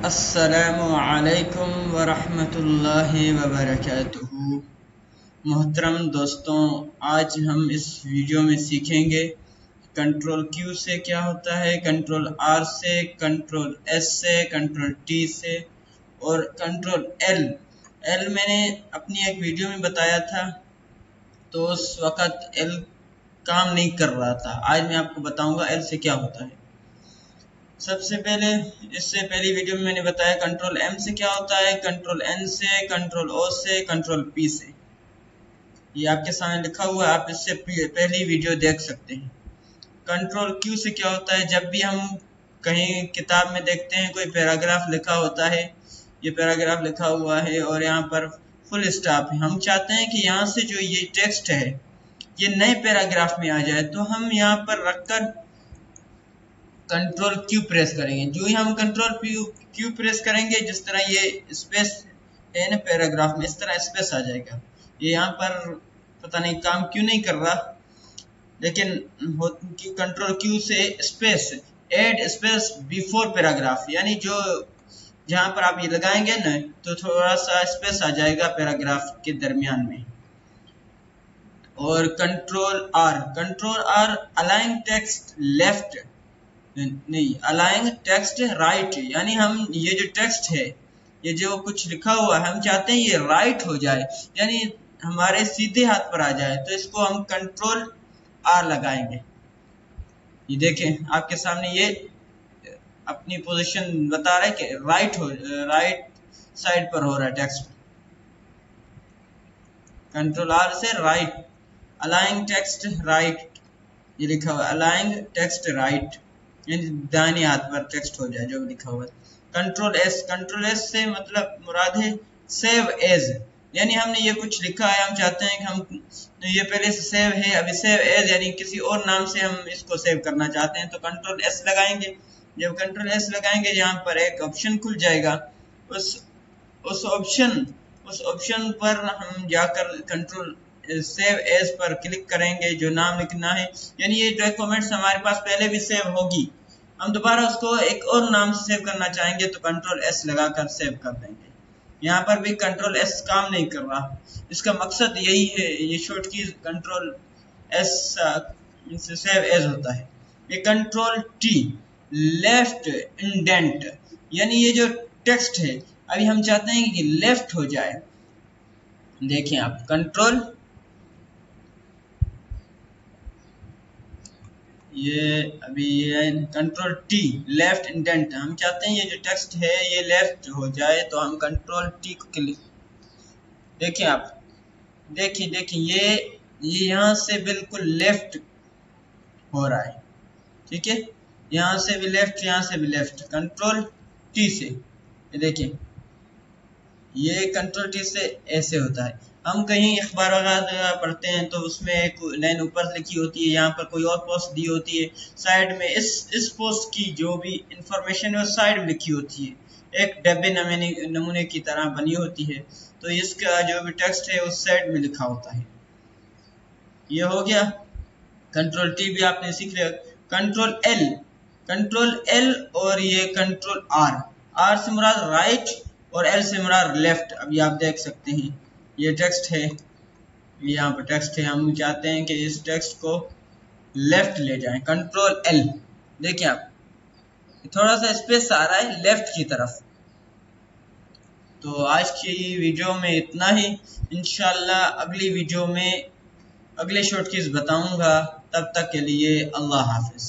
अस्सलामु अलैकुम वरहमतुल्लाहि वबरकातुहू। मोहतरम दोस्तों, आज हम इस वीडियो में सीखेंगे कंट्रोल क्यू से क्या होता है, कंट्रोल आर से, कंट्रोल एस से, कंट्रोल टी से और कंट्रोल एल। एल मैंने अपनी एक वीडियो में बताया था, तो उस वक़्त एल काम नहीं कर रहा था। आज मैं आपको बताऊंगा एल से क्या होता है। सबसे पहले इससे पहली वीडियो में मैंने बताया कंट्रोल एम से क्या होता है, कंट्रोल एन से, कंट्रोल ओ से, कंट्रोल पी से। ये आपके सामने लिखा हुआ है, आप इससे पहली वीडियो देख सकते हैं। कंट्रोल क्यू से क्या होता है, जब भी हम कहीं किताब में देखते हैं कोई पैराग्राफ लिखा होता है, ये पैराग्राफ लिखा हुआ है और यहाँ पर फुल स्टॉप है, हम चाहते हैं कि यहाँ से जो ये टेक्स्ट है ये नए पैराग्राफ में आ जाए, तो हम यहाँ पर रखकर कंट्रोल क्यू प्रेस करेंगे। जो ही हम कंट्रोल क्यू प्रेस करेंगे, जिस तरह ये स्पेस है ना पैराग्राफ में, इस तरह स्पेस आ जाएगा। ये यहाँ पर पता नहीं काम क्यों नहीं कर रहा, लेकिन कंट्रोल क्यू से space, add space before paragraph, यानी जो जहाँ पर आप ये लगाएंगे ना, तो थोड़ा सा स्पेस आ जाएगा पैराग्राफ के दरमियान में। और control R align text left, नहीं अलाइंग टेक्स्ट राइट, यानी हम ये जो टेक्स्ट है, ये जो कुछ लिखा हुआ है, हम चाहते हैं ये राइट हो जाए, यानी हमारे सीधे हाथ पर आ जाए, तो इसको हम कंट्रोल आर लगाएंगे। ये देखें आपके सामने ये अपनी पोजीशन बता रहा है कि राइट साइड पर हो रहा है टेक्स्ट। कंट्रोल आर से राइट, अलाइंग टेक्स्ट राइट, ये लिखा हुआ अलाइंग टेक्स्ट राइट, दाहिने हाथ पर टेक्स्ट हो जाए जो लिखा हुआ है। कंट्रोल एस से मतलब मुराद है सेव एज, यानी हमने ये कुछ लिखा है, हम चाहते हैं कि हम ये पहले से सेव है, अभी सेव एज यानी किसी और नाम से हम इसको सेव करना चाहते हैं, तो कंट्रोल एस लगाएंगे। जब कंट्रोल एस लगाएंगे, यहाँ पर एक ऑप्शन खुल जाएगा, उस ऑप्शन पर हम जाकर कंट्रोल सेव एज पर क्लिक करेंगे, जो नाम लिखना है, यानी ये डॉक्यूमेंट्स हमारे पास पहले भी सेव होगी, हम दोबारा उसको एक और नाम से सेव करना चाहेंगे तो कंट्रोल एस लगाकर सेव कर देंगे। यहाँ पर भी कंट्रोल एस काम नहीं कर रहा, इसका मकसद यही है, ये शॉर्ट की कंट्रोल एस से सेव एज होता है। ये कंट्रोल टी लेफ्ट इंडेंट, यानी ये जो टेक्स्ट है अभी हम चाहते हैं कि लेफ्ट हो जाए। देखें आप कंट्रोल, ये अभी ये कंट्रोल टी लेफ्ट इंडेंट, हम चाहते हैं ये जो टेक्स्ट है ये लेफ्ट हो जाए, तो हम कंट्रोल टी को क्लिक, देखिए आप देखिए ये यहाँ से बिल्कुल लेफ्ट हो रहा है, ठीक है, यहाँ से भी लेफ्ट, यहाँ से भी लेफ्ट, कंट्रोल टी से। ये देखिए ये कंट्रोल टी से ऐसे होता है। हम कहीं अखबार वगैरह पढ़ते हैं तो उसमें एक लाइन ऊपर लिखी होती है, यहाँ पर कोई और पोस्ट दी होती है, साइड में इस पोस्ट की जो भी इंफॉर्मेशन है वो साइड में लिखी होती है, एक डब्बे नमूने की तरह बनी होती है, तो इसका जो भी टेक्स्ट है उस साइड में लिखा होता है। ये हो गया कंट्रोल टी, भी आपने सीख लिया। कंट्रोल एल और ये कंट्रोल आर से मुराद राइट और एल से मुराद लेफ्ट। अभी आप देख सकते हैं ये टेक्स्ट है, यहाँ पर टेक्स्ट है, हम चाहते हैं कि इस टेक्स्ट को लेफ्ट ले जाएं, कंट्रोल एल। देखिए आप थोड़ा सा स्पेस आ रहा है लेफ्ट की तरफ। तो आज की वीडियो में इतना ही, इंशाल्लाह अगली वीडियो में अगले शॉर्टकीज बताऊंगा। तब तक के लिए अल्लाह हाफिज।